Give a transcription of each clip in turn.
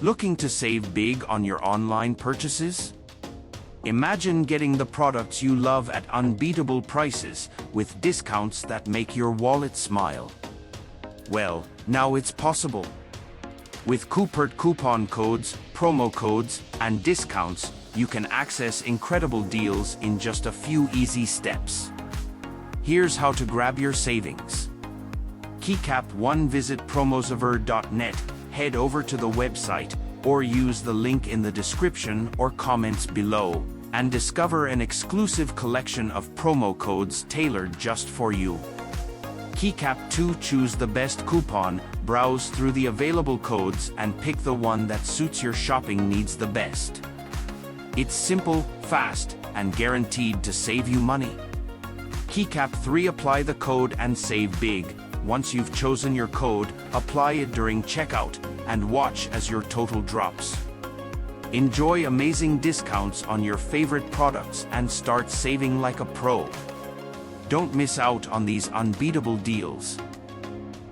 Looking to save big on your online purchases? Imagine getting the products you love at unbeatable prices with discounts that make your wallet smile. Well, now it's possible. With Coupert coupon codes, promo codes, and discounts, you can access incredible deals in just a few easy steps. Here's how to grab your savings. Keycap 1. Visit promosaver.net, head over to the website, or use the link in the description or comments below, and discover an exclusive collection of promo codes tailored just for you. Keycap 2. Choose the best coupon, browse through the available codes, and pick the one that suits your shopping needs the best. It's simple, fast, and guaranteed to save you money. Keycap 3. Apply the code and save big. Once you've chosen your code, apply it during checkout, and watch as your total drops. Enjoy amazing discounts on your favorite products and start saving like a pro. Don't miss out on these unbeatable deals.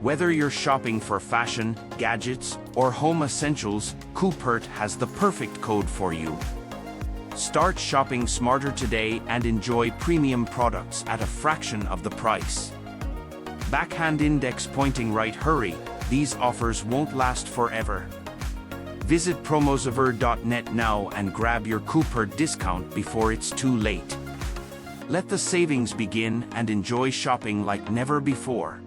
Whether you're shopping for fashion, gadgets, or home essentials, Coupert has the perfect code for you. Start shopping smarter today and enjoy premium products at a fraction of the price. Backhand index pointing right. Hurry, these offers won't last forever. Visit promosaver.net now and grab your Coupert discount before it's too late. Let the savings begin and enjoy shopping like never before.